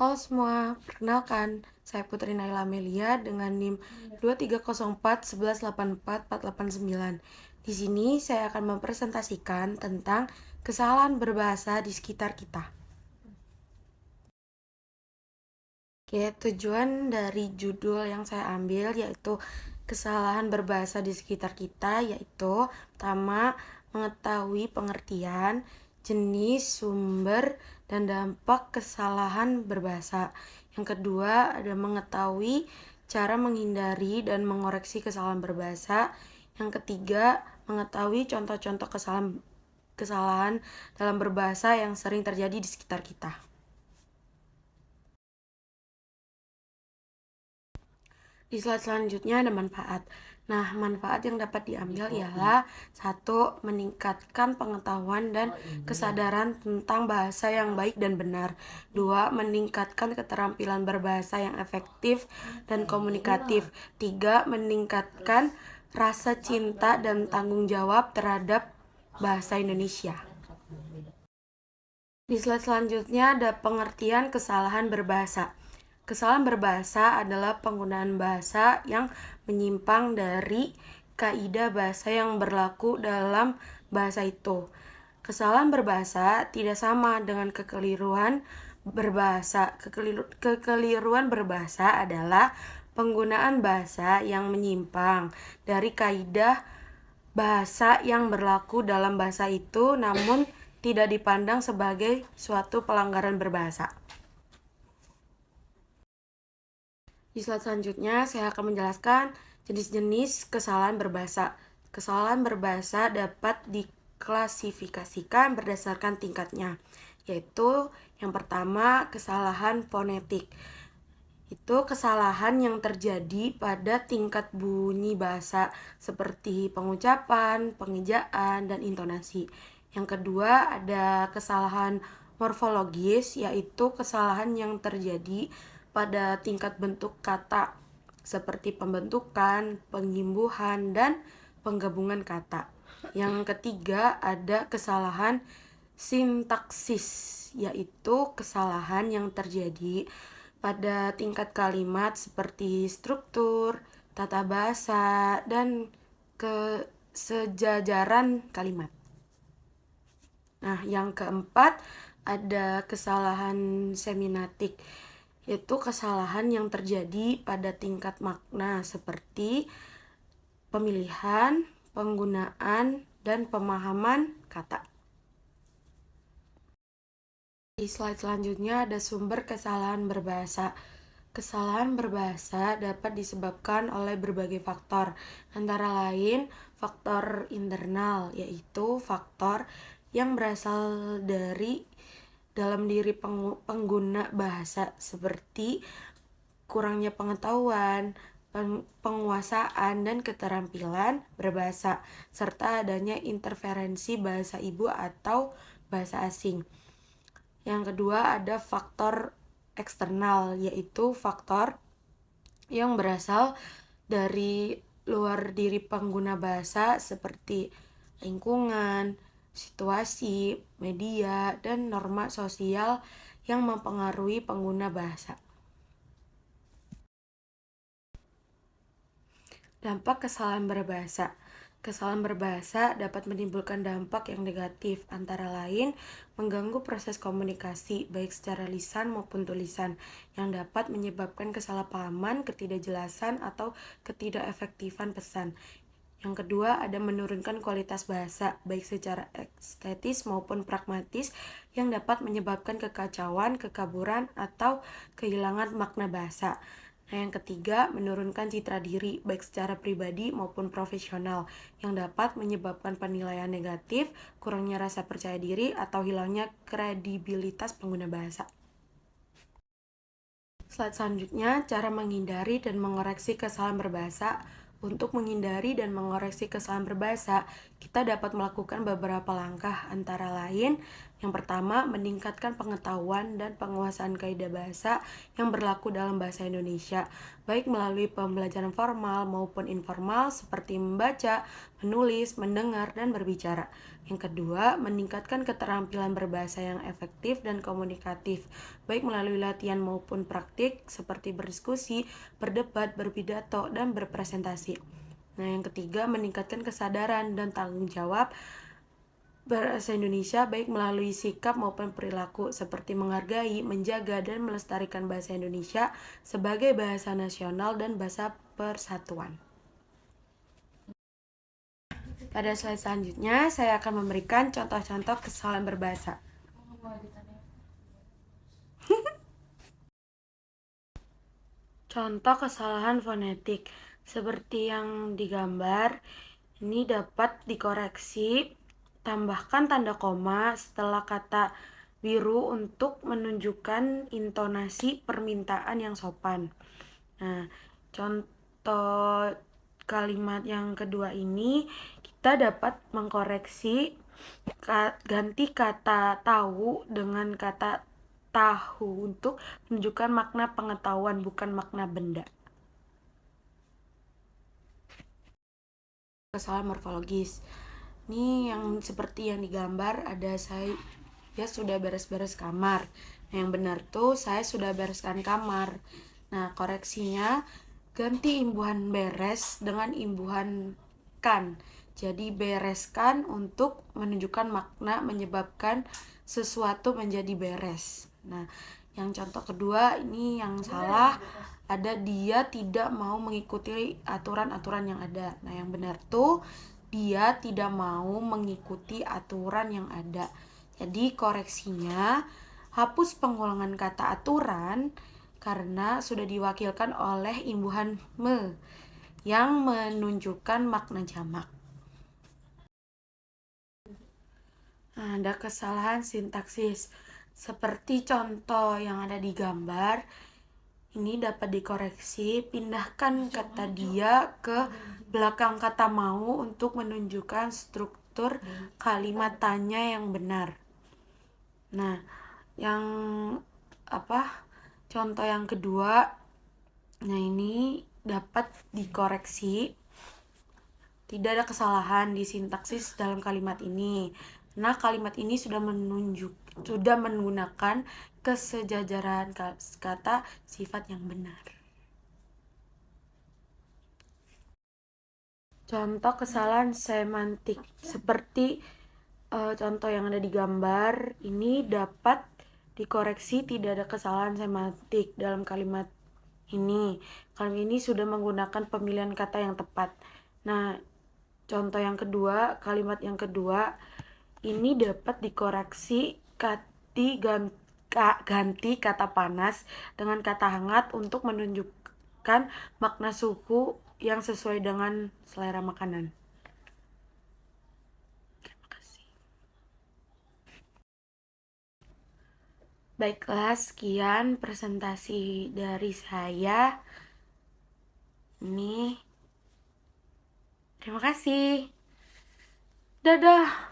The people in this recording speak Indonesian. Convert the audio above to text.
Halo semua, perkenalkan, saya Putri Naila Amelia dengan NIM 230411844889. Di sini saya akan mempresentasikan tentang kesalahan berbahasa di sekitar kita. Oke, tujuan dari judul yang saya ambil yaitu kesalahan berbahasa di sekitar kita, yaitu pertama, mengetahui pengertian, jenis, sumber, dan dampak kesalahan berbahasa. Yang kedua, ada mengetahui cara menghindari dan mengoreksi kesalahan berbahasa. Yang ketiga, mengetahui contoh-contoh kesalahan dalam berbahasa yang sering terjadi di sekitar kita. Di slide selanjutnya ada manfaat. Nah, manfaat yang dapat diambil ialah 1. Meningkatkan pengetahuan dan kesadaran tentang bahasa yang baik dan benar. 2. Meningkatkan keterampilan berbahasa yang efektif dan komunikatif. 3. Meningkatkan rasa cinta dan tanggung jawab terhadap bahasa Indonesia. Di slide selanjutnya ada pengertian kesalahan berbahasa. Kesalahan berbahasa adalah penggunaan bahasa yang menyimpang dari kaidah bahasa yang berlaku dalam bahasa itu. Kesalahan berbahasa tidak sama dengan kekeliruan berbahasa. Kekeliruan berbahasa adalah penggunaan bahasa yang menyimpang dari kaidah bahasa yang berlaku dalam bahasa itu namun tidak dipandang sebagai suatu pelanggaran berbahasa. Di slide selanjutnya, saya akan menjelaskan jenis-jenis kesalahan berbahasa. Kesalahan berbahasa dapat diklasifikasikan berdasarkan tingkatnya, yaitu yang pertama, kesalahan fonetik. Itu kesalahan yang terjadi pada tingkat bunyi bahasa seperti pengucapan, pengejaan, dan intonasi. Yang kedua, ada kesalahan morfologis, yaitu kesalahan yang terjadi pada tingkat bentuk kata seperti pembentukan, pengimbuhan, dan penggabungan kata. Yang ketiga, ada kesalahan sintaksis, yaitu kesalahan yang terjadi pada tingkat kalimat seperti struktur, tata bahasa, dan kesejajaran kalimat. Nah, yang keempat ada kesalahan seminatik, yaitu kesalahan yang terjadi pada tingkat makna seperti pemilihan, penggunaan, dan pemahaman kata. Di slide selanjutnya ada sumber kesalahan berbahasa. Kesalahan berbahasa dapat disebabkan oleh berbagai faktor, antara lain faktor internal, yaitu faktor yang berasal dari dalam diri pengguna bahasa seperti kurangnya pengetahuan, penguasaan, dan keterampilan berbahasa, serta adanya interferensi bahasa ibu atau bahasa asing. Yang kedua ada faktor eksternal, yaitu faktor yang berasal dari luar diri pengguna bahasa seperti lingkungan, situasi, media, dan norma sosial yang mempengaruhi pengguna bahasa. Dampak kesalahan berbahasa. Kesalahan berbahasa dapat menimbulkan dampak yang negatif, antara lain mengganggu proses komunikasi baik secara lisan maupun tulisan, yang dapat menyebabkan kesalahpahaman, ketidakjelasan, atau ketidakefektifan pesan. Yang kedua, ada menurunkan kualitas bahasa, baik secara estetis maupun pragmatis, yang dapat menyebabkan kekacauan, kekaburan, atau kehilangan makna bahasa. Nah, yang ketiga, menurunkan citra diri, baik secara pribadi maupun profesional, yang dapat menyebabkan penilaian negatif, kurangnya rasa percaya diri, atau hilangnya kredibilitas pengguna bahasa. Slide selanjutnya, cara menghindari dan mengoreksi kesalahan berbahasa. Untuk menghindari dan mengoreksi kesalahan berbahasa, kita dapat melakukan beberapa langkah, antara lain yang pertama, meningkatkan pengetahuan dan penguasaan kaidah bahasa yang berlaku dalam bahasa Indonesia, baik melalui pembelajaran formal maupun informal seperti membaca, menulis, mendengar, dan berbicara. Yang kedua, meningkatkan keterampilan berbahasa yang efektif dan komunikatif, baik melalui latihan maupun praktik seperti berdiskusi, berdebat, berpidato, dan berpresentasi. Nah, yang ketiga, meningkatkan kesadaran dan tanggung jawab bahasa Indonesia baik melalui sikap maupun perilaku seperti menghargai, menjaga, dan melestarikan bahasa Indonesia sebagai bahasa nasional dan bahasa persatuan. Pada slide selanjutnya, saya akan memberikan contoh-contoh kesalahan berbahasa. Contoh kesalahan fonetik seperti yang digambar ini dapat dikoreksi. Tambahkan tanda koma setelah kata biru untuk menunjukkan intonasi permintaan yang sopan. Nah, contoh kalimat yang kedua ini kita dapat mengkoreksi ganti kata tahu dengan kata tahu untuk menunjukkan makna pengetahuan, bukan makna benda. Kesalahan morfologis. Ini yang seperti yang digambar, ada saya sudah beres-beres kamar. Nah, yang benar tuh saya sudah bereskan kamar. Nah, koreksinya ganti imbuhan beres dengan imbuhan kan. Jadi bereskan untuk menunjukkan makna menyebabkan sesuatu menjadi beres. Nah, yang contoh kedua ini yang salah, ada dia tidak mau mengikuti aturan-aturan yang ada. Nah, yang benar tuh dia tidak mau mengikuti aturan yang ada. Jadi koreksinya hapus pengulangan kata aturan karena sudah diwakilkan oleh imbuhan me yang menunjukkan makna jamak. Nah, ada kesalahan sintaksis seperti contoh yang ada di gambar. Ini dapat dikoreksi, pindahkan kata dia ke belakang kata mau untuk menunjukkan struktur kalimat tanya yang benar. Nah, yang contoh yang kedua, nah ini dapat dikoreksi. Tidak ada kesalahan di sintaksis dalam kalimat ini. Nah, kalimat ini sudah menggunakan kesejajaran kata sifat yang benar. Contoh kesalahan semantik seperti contoh yang ada di gambar ini dapat dikoreksi, tidak ada kesalahan semantik dalam kalimat ini. Kalimat ini sudah menggunakan pemilihan kata yang tepat. Nah, contoh yang kedua, kalimat yang kedua ini dapat dikoreksi, ganti kata panas dengan kata hangat untuk menunjukkan makna suhu yang sesuai dengan selera makanan. Terima kasih. Baiklah, sekian presentasi dari saya. Ini terima kasih. Dadah.